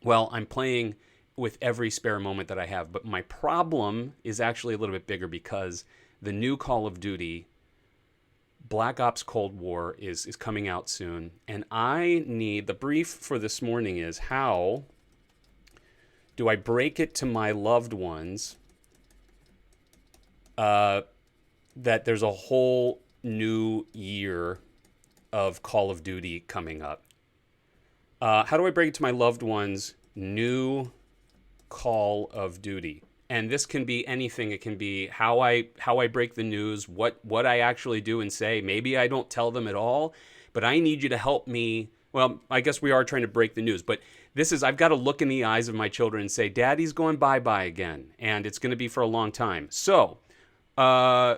Well, I'm playing with every spare moment that I have, but my problem is actually a little bit bigger because the new Call of Duty Black Ops Cold War is coming out soon, and I need the brief for this morning is how do I break it to my loved ones uh, that there's a whole new year of Call of Duty coming up? How do I break it to my loved ones? New Call of Duty, and this can be anything. It can be how I break the news, what I actually do and say. Maybe I don't tell them at all, but I need you to help me. Well, I guess we are trying to break the news, but this is I've got to look in the eyes of my children and say, "Daddy's going bye bye again, and it's going to be for a long time." So, uh,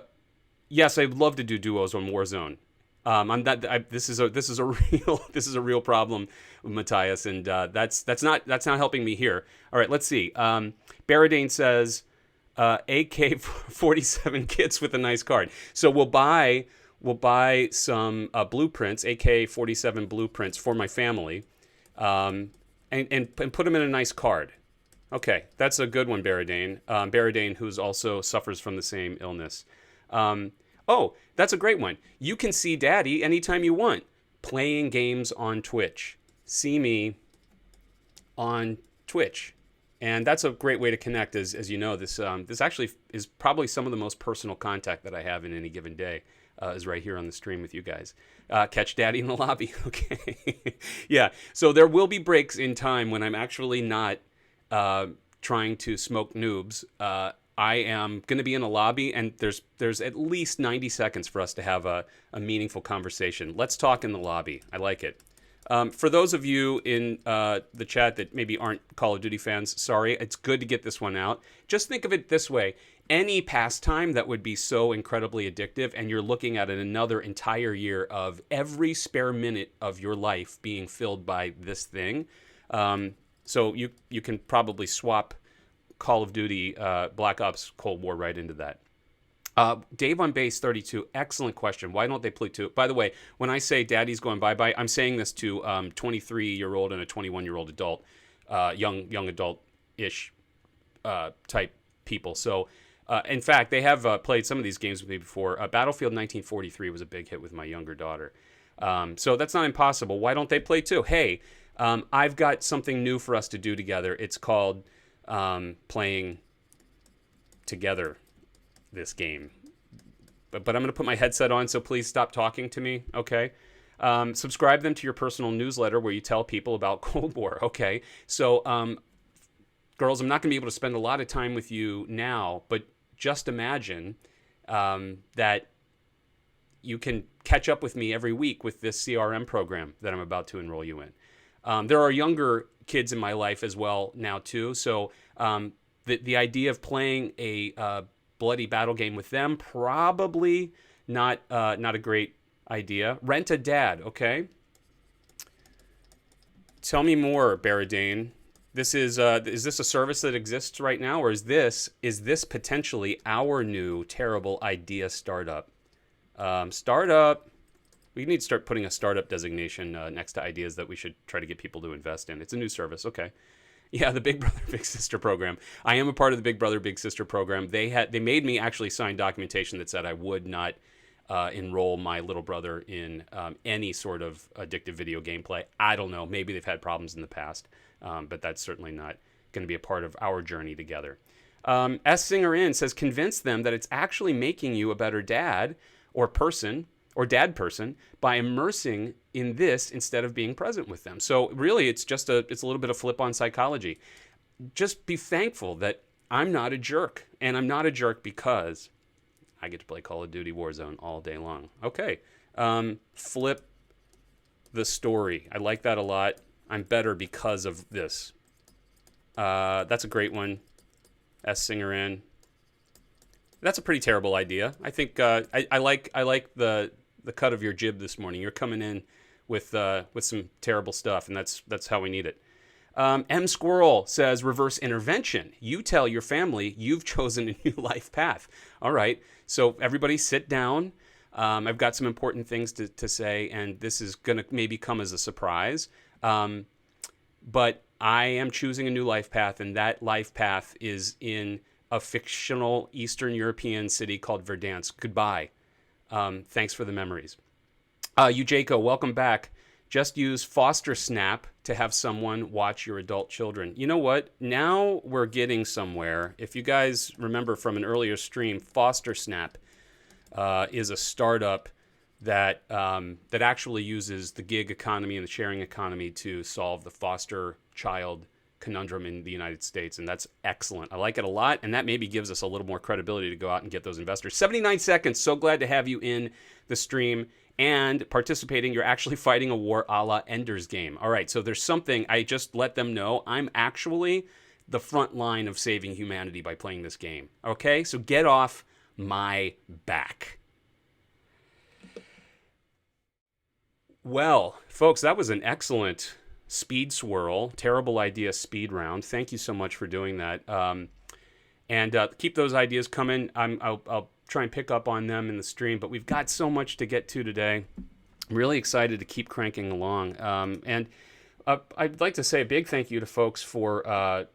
yes, I'd love to do duos on Warzone. This is a real this is a real problem with Matthias, and that's not helping me here. All right, let's see. Baradane says AK-47 kits with a nice card. So we'll buy some blueprints, AK-47 blueprints for my family, and put them in a nice card. Okay, that's a good one, Baradane. Baradane, who's also suffers from the same illness. Um, oh, that's a great one. You can see Daddy anytime you want, playing games on Twitch. See me on Twitch, and that's a great way to connect. As you know, this actually is probably some of the most personal contact that I have in any given day. Is right here on the stream with you guys. Catch Daddy in the lobby. Okay, yeah. So there will be breaks in time when I'm actually not trying to smoke noobs. I am going to be in a lobby, and there's at least 90 seconds for us to have a meaningful conversation. Let's talk in the lobby. I like it. For those of you in the chat that maybe aren't Call of Duty fans, sorry. It's good to get this one out. Just think of it this way. Any pastime that would be so incredibly addictive, and you're looking at another entire year of every spare minute of your life being filled by this thing. So you can probably swap Call of Duty Black Ops Cold War right into that. Dave on base 32, excellent question. Why don't they play two? By the way, when I say Daddy's going bye-bye, I'm saying this to 23-year-old and a 21-year-old adult, young adult-ish type people. So, in fact, they have played some of these games with me before. Battlefield 1943 was a big hit with my younger daughter. So that's not impossible. Why don't they play two? Hey, I've got something new for us to do together. It's called playing together this game. But I'm going to put my headset on, so please stop talking to me, okay? Subscribe them to your personal newsletter where you tell people about Cold War, okay? So, girls, I'm not going to be able to spend a lot of time with you now, but just imagine that you can catch up with me every week with this CRM program that I'm about to enroll you in. There are younger kids in my life as well now, too, so the idea of playing a bloody battle game with them, probably not a great idea. Rent a dad, okay? Tell me more, Baradane. This is this a service that exists right now, or is this potentially our new terrible idea startup? Startup. We need to start putting a startup designation next to ideas that we should try to get people to invest in. It's a new service, okay? Yeah, the Big Brother Big Sister program. I am a part of the Big Brother Big Sister program. They made me actually sign documentation that said I would not enroll my little brother in any sort of addictive video gameplay. I don't know. Maybe they've had problems in the past, but that's certainly not going to be a part of our journey together. S. Singer In says, convince them that it's actually making you a better dad or person or dad person by immersing in this instead of being present with them. So really, it's a little bit of flip on psychology. Just be thankful that I'm not a jerk, and I'm not a jerk because I get to play Call of Duty Warzone all day long. Okay, flip the story. I like that a lot. I'm better because of this. That's a great one. S. Singer In. That's a pretty terrible idea. I think I like the cut of your jib this morning. You're coming in with some terrible stuff, and that's how we need it. M. Squirrel says, reverse intervention. You tell your family you've chosen a new life path. All right, so everybody sit down. I've got some important things to say, and this is going to maybe come as a surprise. But I am choosing a new life path, and that life path is in a fictional Eastern European city called Verdansk. Goodbye. Thanks for the memories. Jaco, welcome back. Just use Foster Snap to have someone watch your adult children. You know what? Now we're getting somewhere. If you guys remember from an earlier stream, Foster Snap is a startup that that actually uses the gig economy and the sharing economy to solve the foster child conundrum in the United States, and that's excellent. I like it a lot, and that maybe gives us a little more credibility to go out and get those investors. 79 seconds. So glad to have you in the stream and participating. You're actually fighting a war a la Ender's Game. All right, so there's something, I just let them know, I'm actually the front line of saving humanity by playing this game. Okay, so get off my back. Well, folks, that was an excellent speed swirl, terrible idea speed round. Thank you so much for doing that. And keep those ideas coming. I'll try and pick up on them in the stream, but we've got so much to get to today. I'm really excited to keep cranking along. And I'd like to say a big thank you to folks for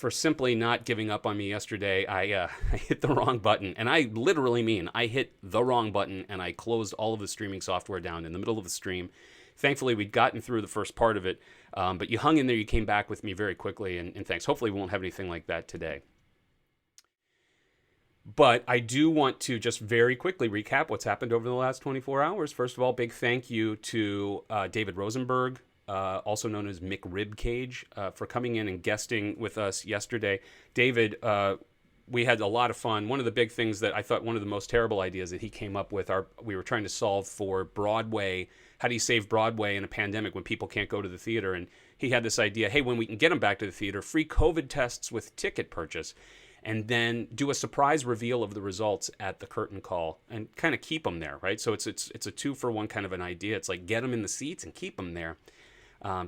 simply not giving up on me yesterday. I hit the wrong button, and I literally mean I hit the wrong button, and I closed all of the streaming software down in the middle of the stream. Thankfully, we'd gotten through the first part of it, but you hung in there. You came back with me very quickly, and thanks. Hopefully, we won't have anything like that today. But I do want to just very quickly recap what's happened over the last 24 hours. First of all, big thank you to David Rosenberg, also known as Mick Ribcage, for coming in and guesting with us yesterday. David, we had a lot of fun. One of the big things that I thought one of the most terrible ideas that he came up with, we were trying to solve for Broadway. How do you save Broadway in a pandemic when people can't go to the theater? And he had this idea, hey, when we can get them back to the theater, free COVID tests with ticket purchase, and then do a surprise reveal of the results at the curtain call and kind of keep them there, right? So it's a 2-for-1 kind of an idea. It's like get them in the seats and keep them there.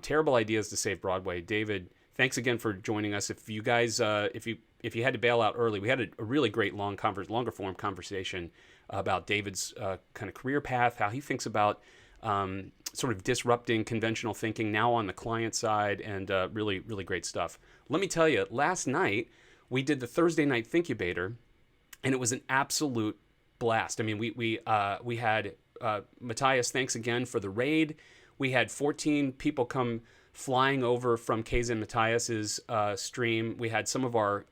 Terrible ideas to save Broadway. David, thanks again for joining us. If you guys, if you had to bail out early, we had a really great longer form conversation about David's kind of career path, how he thinks about sort of disrupting conventional thinking now on the client side, and really, really great stuff. Let me tell you, last night we did the Thursday night Thinkubator, and it was an absolute blast. I mean, we had Matthias, thanks again for the raid. We had 14 people come flying over from Kaysen and Matthias's stream. We had some of our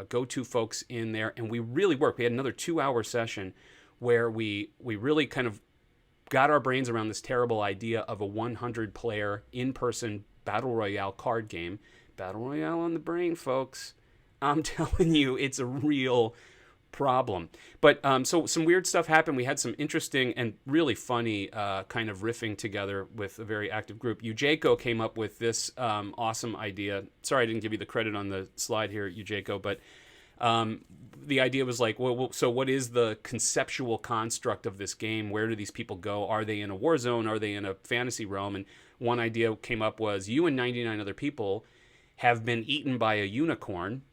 go-to folks in there, and we really worked. We had another 2-hour session where we really kind of got our brains around this terrible idea of a 100-player in-person Battle Royale card game. Battle Royale on the brain, folks. I'm telling you, it's a real problem. But so some weird stuff happened. We had some interesting and really funny kind of riffing together with a very active group. Jaco came up with this awesome idea. Sorry I didn't give you the credit on the slide here, Jaco, but the idea was like, well, so what is the conceptual construct of this game? Where do these people go? Are they in a war zone? Are they in a fantasy realm? And one idea came up was you and 99 other people have been eaten by a unicorn.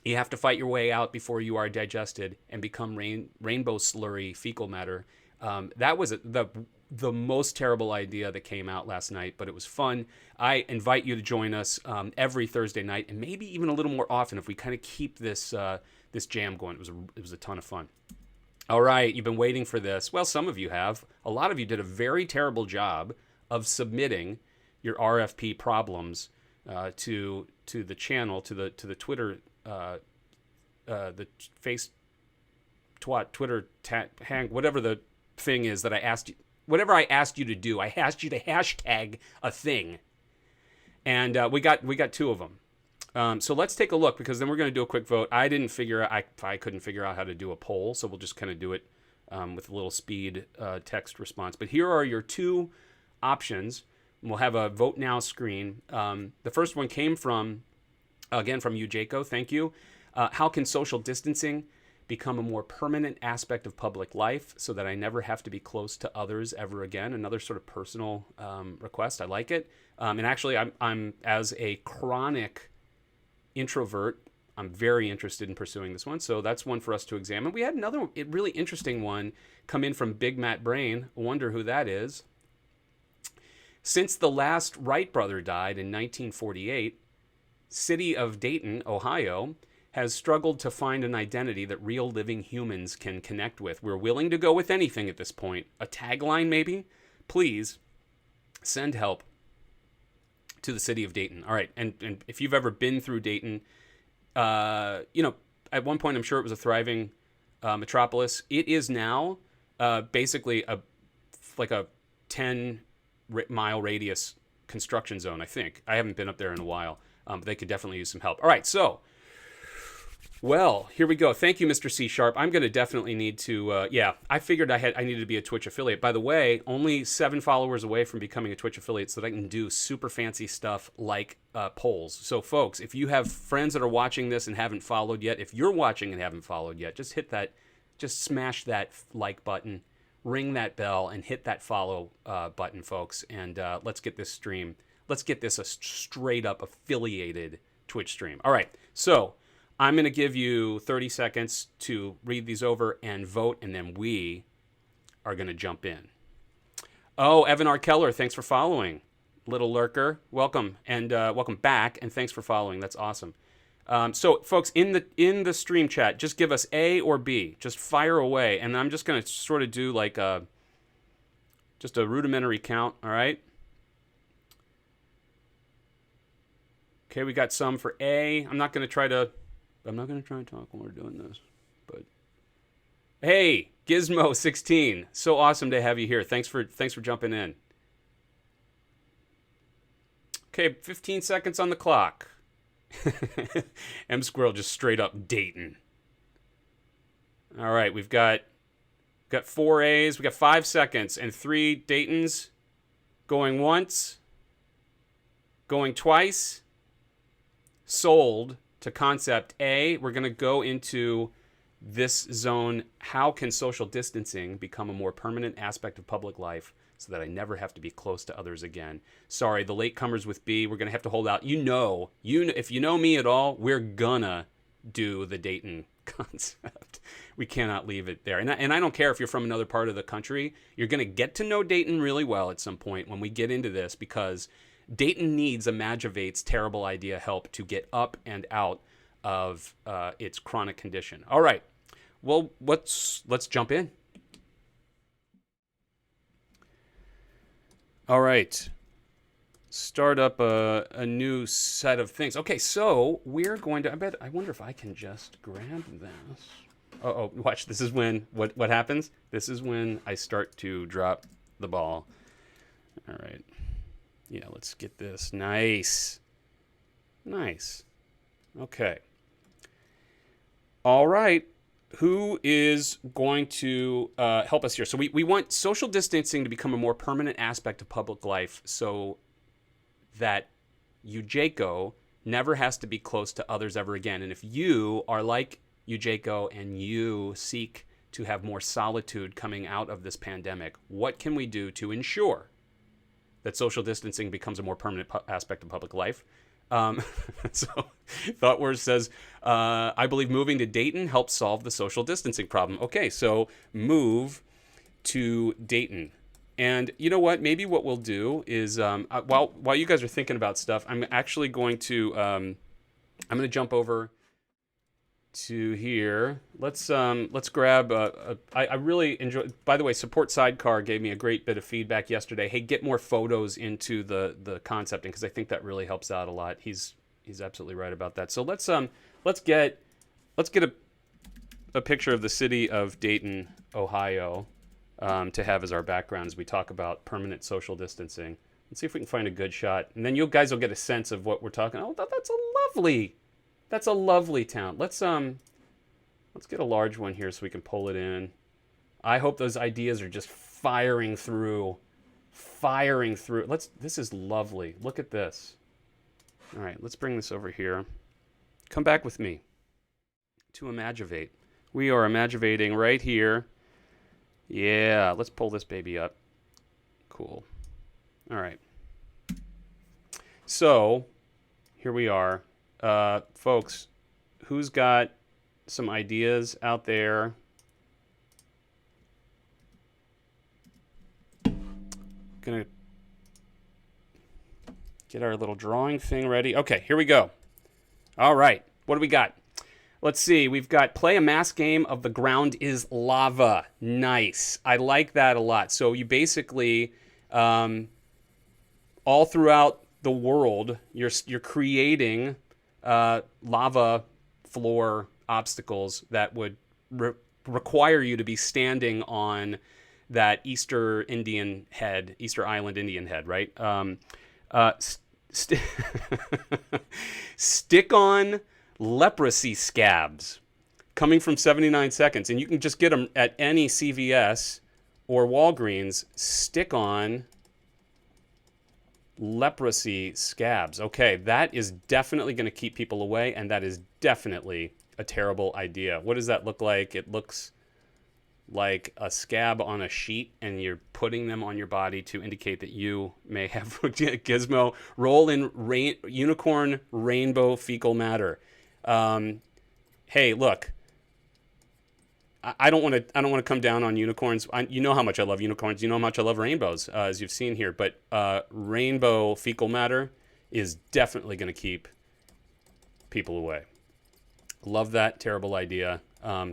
You have to fight your way out before you are digested and become rainbow slurry fecal matter. That was the most terrible idea that came out last night, but it was fun. I invite you to join us every Thursday night, and maybe even a little more often if we kind of keep this this jam going. It was a ton of fun. All right, you've been waiting for this. Well, some of you have. A lot of you did a very terrible job of submitting your RFP problems to the channel, to the Twitter, the Twitter hang, whatever the thing is that I asked you. Whatever I asked you to do, I asked you to hashtag a thing, and we got 2 of them. So let's take a look, because then we're going to do a quick vote. I couldn't figure out how to do a poll, so we'll just kind of do it with a little speed text response. But here are your 2 options. We'll have a vote now screen. The first one came from you, Jaco. Thank you. How can social distancing become a more permanent aspect of public life so that I never have to be close to others ever again? Another sort of personal request. I like it. And actually, I'm as a chronic introvert, I'm very interested in pursuing this one. So that's one for us to examine. We had another really interesting one come in from Big Matt Brain. Wonder who that is. Since the last Wright brother died in 1948, city of Dayton, Ohio, has struggled to find an identity that real living humans can connect with. We're willing to go with anything at this point. A tagline, maybe? Please send help to the city of Dayton. All right, and if you've ever been through Dayton, at one point I'm sure it was a thriving metropolis. It is now basically a 10-mile radius construction zone, I think. I haven't been up there in a while, but they could definitely use some help. All right, so, well, here we go. Thank you, Mr. C Sharp. I'm going to definitely need to, I figured I needed to be a Twitch affiliate. By the way, only 7 followers away from becoming a Twitch affiliate so that I can do super fancy stuff like polls. So, folks, if you have friends that are watching this and haven't followed yet, if you're watching and haven't followed yet, just smash that like button, ring that bell, and hit that follow button, folks. And let's get this a straight up affiliated Twitch stream. All right, so I'm going to give you 30 seconds to read these over and vote, and then we are going to jump in. Oh, Evan R. Keller, thanks for following. Little lurker, welcome, and welcome back, and thanks for following. That's awesome. So, folks, in the stream chat, just give us A or B. Just fire away, and I'm just going to sort of do like just a rudimentary count, all right? Okay, we got some for A. I'm not going to try to talk when we're doing this, but hey, Gizmo16, so awesome to have you here. Thanks for jumping in. Okay, 15 seconds on the clock. M Squirrel just straight up Dayton. All right, we've got 4 A's. We got 5 seconds and 3 Daytons. Going once. Going twice. Sold to concept A. We're going to go into this zone. How can social distancing become a more permanent aspect of public life so that I never have to be close to others again? Sorry, the latecomers with B, we're going to have to hold out. If you know me at all, we're gonna do the Dayton concept. We cannot leave it there. And I don't care if you're from another part of the country. You're going to get to know Dayton really well at some point when we get into this, because Dayton needs Imagivate's terrible idea help to get up and out of its chronic condition. All right. Well, let's jump in. All right. Start up a new set of things. Okay, so we're going to, I wonder if I can just grab this. Oh, watch. This is when, what happens? This is when I start to drop the ball. All right. Yeah, let's get this. Nice. Okay. All right. Who is going to help us here? So we want social distancing to become a more permanent aspect of public life so that Ujako never has to be close to others ever again. And if you are like Ujako and you seek to have more solitude coming out of this pandemic, what can we do to ensure that social distancing becomes a more permanent aspect of public life? So ThoughtWords says, I believe moving to Dayton helps solve the social distancing problem. Okay, so move to Dayton. And you know what? Maybe what we'll do is, while you guys are thinking about stuff, I'm actually going to, I'm going to jump over to here. Let's grab I really enjoy, by the way, Support Sidecar gave me a great bit of feedback yesterday. Hey, get more photos into the concepting, because I think that really helps out a lot. He's absolutely right about that. So let's get a picture of the city of Dayton, Ohio, to have as our background as we talk about permanent social distancing. Let's see if we can find a good shot, and then you guys will get a sense of what we're talking. Oh, that's a lovely town. Let's get a large one here so we can pull it in. I hope those ideas are just firing through. This is lovely. Look at this. All right, let's bring this over here. Come back with me to Imagivate. We are Imagivating right here. Yeah, let's pull this baby up. Cool. All right. So, here we are. Folks, who's got some ideas out there? Gonna Get our little drawing thing ready. Okay, here we go. All right, what do we got? Let's see. We've got play a mass game of the ground is lava. Nice. I like that a lot. So you basically, all throughout the world, you're creating lava floor obstacles that would require you to be standing on that Easter Island Indian head, right? Stick on leprosy scabs coming from 79 seconds. And you can just get them at any CVS or Walgreens. Stick on leprosy scabs. Okay, that is definitely going to keep people away, and that is definitely a terrible idea. What does that look like? It looks like a scab on a sheet, and you're putting them on your body to indicate that you may have Gizmo. Roll in unicorn rainbow fecal matter. Hey, look, I don't want to come down on unicorns. You know how much I love unicorns. You know how much I love rainbows, as you've seen here. But rainbow fecal matter is definitely going to keep people away. Love that. Terrible idea.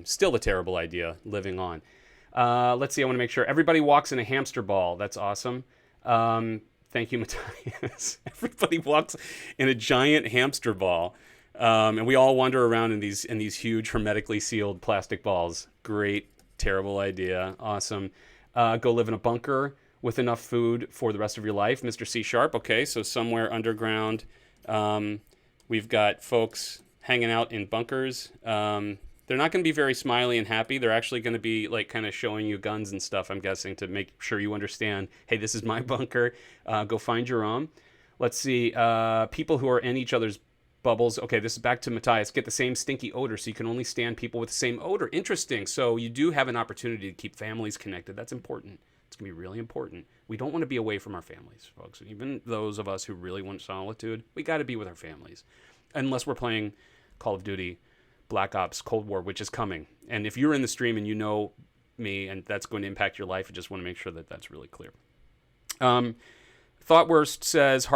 Still a terrible idea. Living on. Let's see. I want to make sure everybody walks in a hamster ball. That's awesome. Thank you, Matthias. Everybody walks in a giant hamster ball. And we all wander around in these huge hermetically sealed plastic balls. Great, terrible idea. Awesome. Go live in a bunker with enough food for the rest of your life. Mr. C Sharp. Okay, so somewhere underground. We've got folks hanging out in bunkers. They're not going to be very smiley and happy. They're actually going to be like kind of showing you guns and stuff, I'm guessing, to make sure you understand, hey, this is my bunker. Go find your own. Let's see. People who are in each other's bubbles. Okay, this is back to Matthias. Get the same stinky odor, so you can only stand people with the same odor. Interesting. So you do have an opportunity to keep families connected. That's important. It's going to be really important. We don't want to be away from our families, folks. Even those of us who really want solitude, we got to be with our families. Unless we're playing Call of Duty, Black Ops, Cold War, which is coming. And if you're in the stream and you know me and that's going to impact your life, I just want to make sure that that's really clear. Thoughtworst says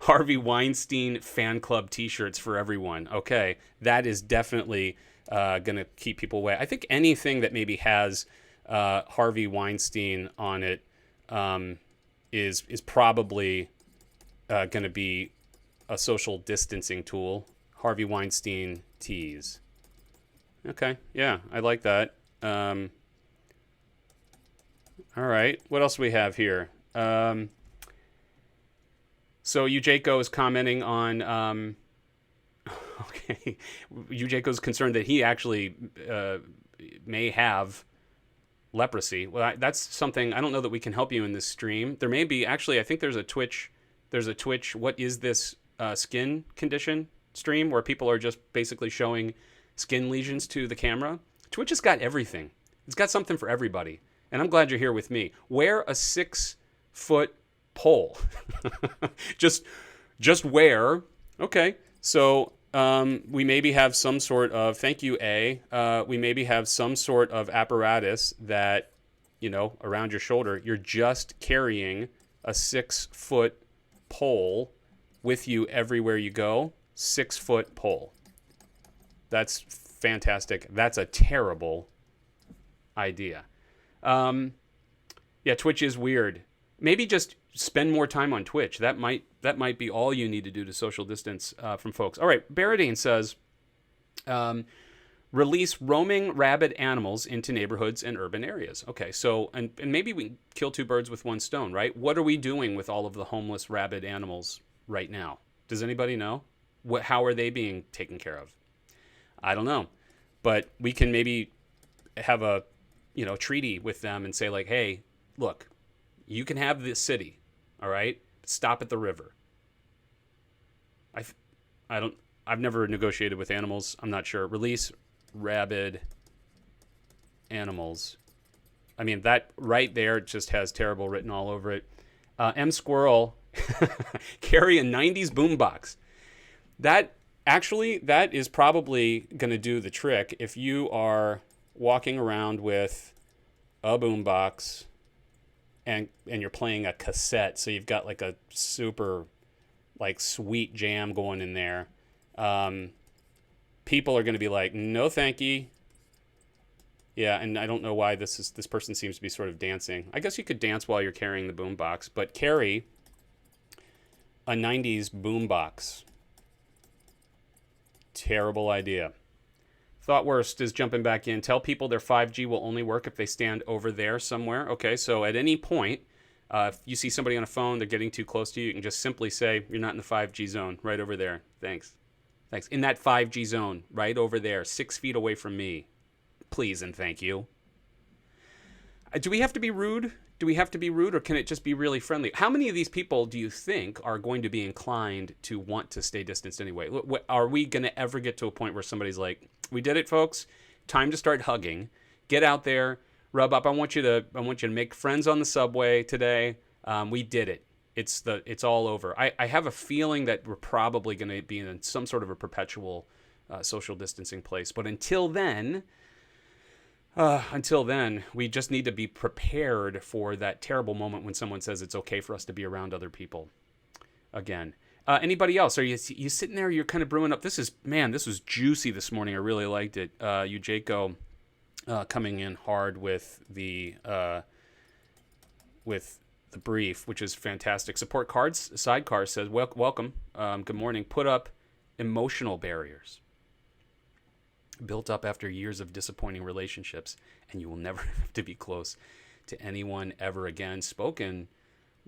Harvey Weinstein fan club t-shirts for everyone. Okay, that is definitely going to keep people away. I think anything that maybe has Harvey Weinstein on it is probably going to be a social distancing tool. Harvey Weinstein tees. Okay, yeah, I like that. All right, what else do we have here? So Ujako is commenting on, okay, Ujako is concerned that he actually may have leprosy. Well, that's something, I don't know that we can help you in this stream. There may be, actually, I think there's a Twitch, what is this skin condition stream where people are just basically showing skin lesions to the camera. Twitch has got everything. It's got something for everybody. And I'm glad you're here with me. Wear a 6-foot pole. just wear. Okay. So we maybe have some sort of, thank you, A. We maybe have some sort of apparatus that, around your shoulder, you're just carrying a 6-foot pole with you everywhere you go. 6-foot pole. That's fantastic. That's a terrible idea. Yeah, Twitch is weird. Maybe just spend more time on Twitch. That might be all you need to do to social distance from folks. All right, Baradine says, release roaming rabid animals into neighborhoods and urban areas. Okay, so, and maybe we can kill two birds with one stone, right? What are we doing with all of the homeless rabid animals right now? Does anybody know? How are they being taken care of? I don't know. But we can maybe have a treaty with them and say, like, hey, look, you can have this city, all right? Stop at the river. I've never negotiated with animals. I'm not sure. Release rabid animals. I mean, that right there just has terrible written all over it. M Squirrel, carry a 90s boombox. That is probably going to do the trick if you are walking around with a boombox and you're playing a cassette, so you've got like a super like sweet jam going in there, people are going to be like, no thank you. Yeah, and I don't know why this person seems to be sort of dancing. I guess you could dance while you're carrying the boombox, but carry a 90s boombox. Terrible idea. Thought Worst is jumping back in. Tell people their 5G will only work if they stand over there somewhere. Okay, so at any point, if you see somebody on a phone, they're getting too close to you, you can just simply say, you're not in the 5G zone, right over there. Thanks. Thanks. In that 5G zone, right over there, 6 feet away from me. Please and thank you. Do we have to be rude? Do we have to be rude, or can it just be really friendly? How many of these people do you think are going to be inclined to want to stay distanced anyway? Are we going to ever get to a point where somebody's like, we did it, folks. Time to start hugging. Get out there, rub up. I want you to make friends on the subway today. We did it. It's all over. I have a feeling that we're probably going to be in some sort of a perpetual social distancing place. But until then, we just need to be prepared for that terrible moment when someone says it's okay for us to be around other people again. Anybody else? Are you sitting there? You're kind of brewing up. This was juicy this morning. I really liked it. Jaco coming in hard with the brief, which is fantastic. Support cards. Sidecar says, welcome. Good morning. Put up emotional barriers built up after years of disappointing relationships, and you will never have to be close to anyone ever again. Spoken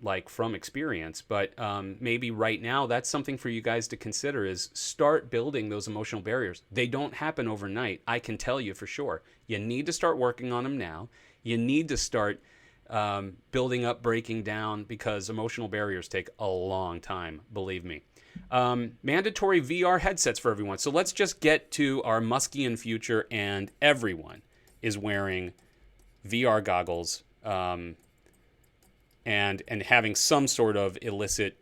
like from experience, but maybe right now that's something for you guys to consider, is start building those emotional barriers. They don't happen overnight. I can tell you for sure. You need to start working on them now. You need to start building up, breaking down, because emotional barriers take a long time, believe me. Mandatory VR headsets for everyone. So let's just get to our Muskian future, and everyone is wearing VR goggles and having some sort of illicit,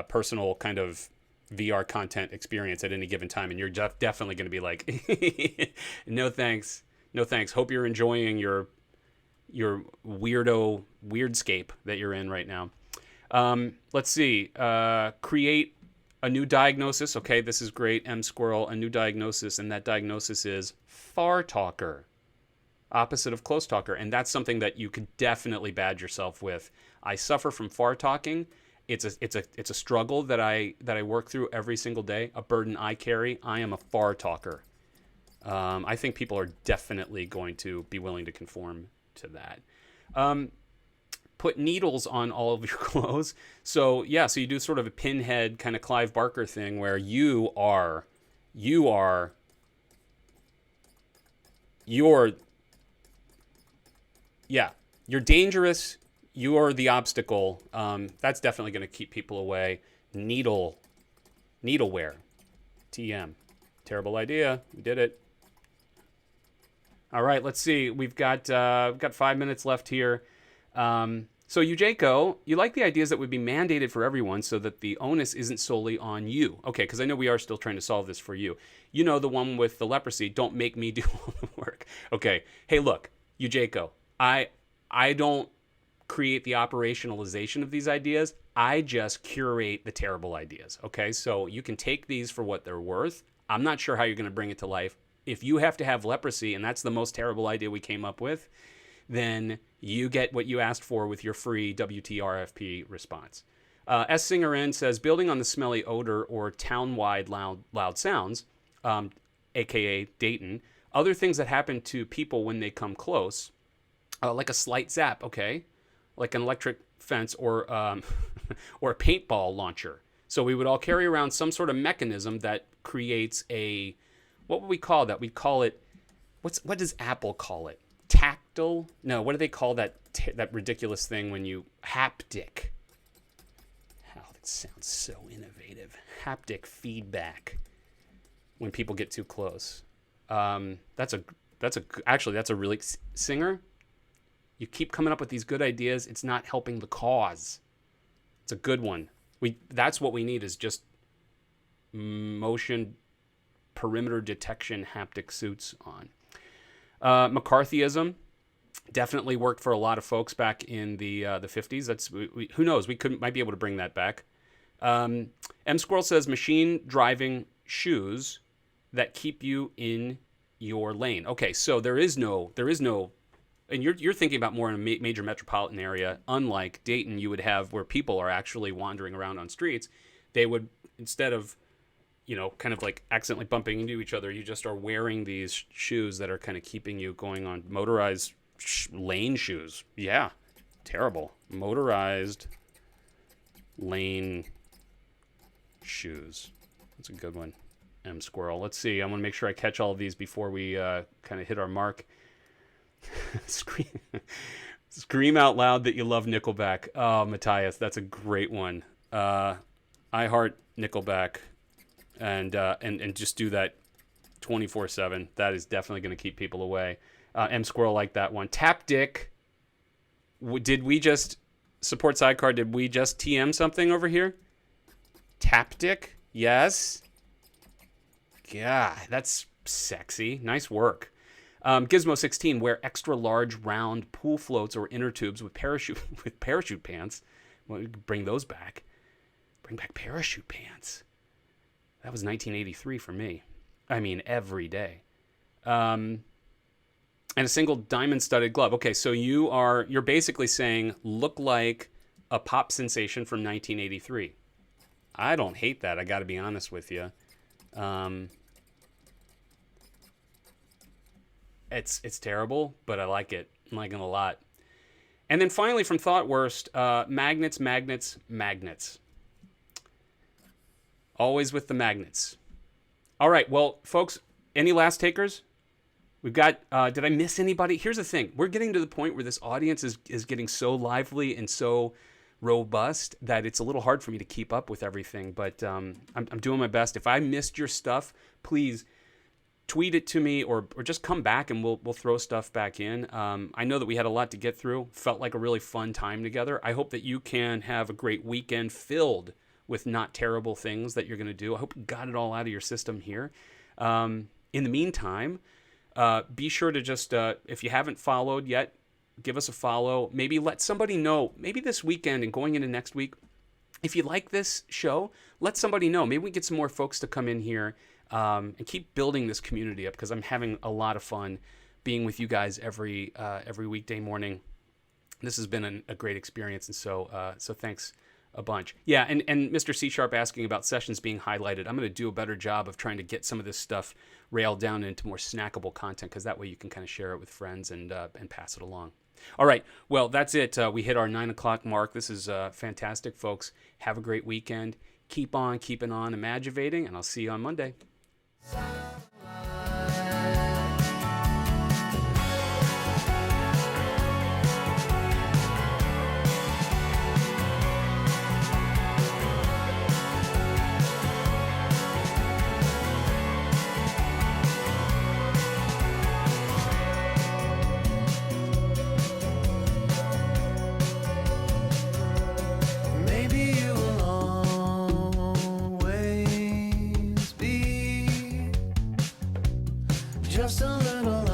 personal kind of VR content experience at any given time. And you're definitely going to be like, no thanks. Hope you're enjoying your weirdscape that you're in right now. Let's see. Create a new diagnosis. Okay, this is great. M Squirrel, a new diagnosis, and that diagnosis is far talker, opposite of close talker, and that's something that you could definitely badge yourself with. I suffer from far talking. It's a struggle that I work through every single day. A burden I carry. I am a far talker. I think people are definitely going to be willing to conform to that. Put needles on all of your clothes. So you do sort of a pinhead kind of Clive Barker thing where you're dangerous. You're the obstacle. That's definitely going to keep people away. Needle wear. TM. Terrible idea. We did it. All right, let's see. We've got 5 minutes left here. So Jaco, you like the ideas that would be mandated for everyone so that the onus isn't solely on you. Okay, because I know we are still trying to solve this for you. The one with the leprosy, don't make me do all the work. Okay, hey, look, Jaco, I don't create the operationalization of these ideas. I just curate the terrible ideas, okay? So you can take these for what they're worth. I'm not sure how you're going to bring it to life. If you have to have leprosy, and that's the most terrible idea we came up with, then you get what you asked for with your free WTRFP response. S. Singer N says, building on the smelly odor or town-wide loud sounds, aka Dayton, other things that happen to people when they come close, like a slight zap, okay, like an electric fence or or a paintball launcher. So we would all carry around some sort of mechanism that creates a, what would we call that? We'd call it, what does Apple call it? Tactile? No, what do they call that ridiculous thing when you, haptic. Oh, that sounds so innovative. Haptic feedback when people get too close. That's a really, Singer, you keep coming up with these good ideas. It's not helping the cause. It's a good one. That's what we need, is just motion perimeter detection haptic suits on. McCarthyism. Definitely worked for a lot of folks back in the 50s. Who knows? Might be able to bring that back. M Squirrel says machine driving shoes that keep you in your lane. Okay, so there is no, and you're thinking about more in a major metropolitan area. Unlike Dayton, you would have where people are actually wandering around on streets. They would, instead of, kind of like accidentally bumping into each other, you just are wearing these shoes that are kind of keeping you going on motorized lane shoes. Yeah, terrible. Motorized lane shoes. That's a good one. M Squirrel. Let's see. I want to make sure I catch all of these before we kind of hit our mark. Scream out loud that you love Nickelback. Oh, Matthias, that's a great one. I heart Nickelback, and just do that 24/7. That is definitely going to keep people away. M Squirrel like that one. Tap Dick. Did we just support Sidecar? Did we just TM something over here? Tap Dick? Yes. Yeah, that's sexy. Nice work. Gizmo16, wear extra large round pool floats or inner tubes with parachute pants. Well, bring those back. Bring back parachute pants. That was 1983 for me. I mean, every day. And a single diamond studded glove. Okay, so you're basically saying look like a pop sensation from 1983. I don't hate that. I got to be honest with you. It's terrible, but I like it. I'm liking it a lot. And then finally from Thoughtworst, magnets. Always with the magnets. All right, well, folks, any last takers? We've got, did I miss anybody? Here's the thing. We're getting to the point where this audience is getting so lively and so robust that it's a little hard for me to keep up with everything, but I'm doing my best. If I missed your stuff, please tweet it to me or just come back and we'll throw stuff back in. I know that we had a lot to get through. Felt like a really fun time together. I hope that you can have a great weekend filled with not terrible things that you're going to do. I hope you got it all out of your system here. In the meantime, be sure to just, if you haven't followed yet, give us a follow. Maybe let somebody know, maybe this weekend and going into next week, if you like this show, let somebody know. Maybe we get some more folks to come in here and keep building this community up, because I'm having a lot of fun being with you guys every weekday morning. This has been a great experience, and so thanks a bunch. Yeah, and Mr. C Sharp asking about sessions being highlighted. I'm going to do a better job of trying to get some of this stuff railed down into more snackable content, because that way you can kind of share it with friends and pass it along. All right, well, that's it. We hit our 9 o'clock mark. This is fantastic, folks. Have a great weekend. Keep on keeping on Imagivating, and I'll see you on Monday. Just a little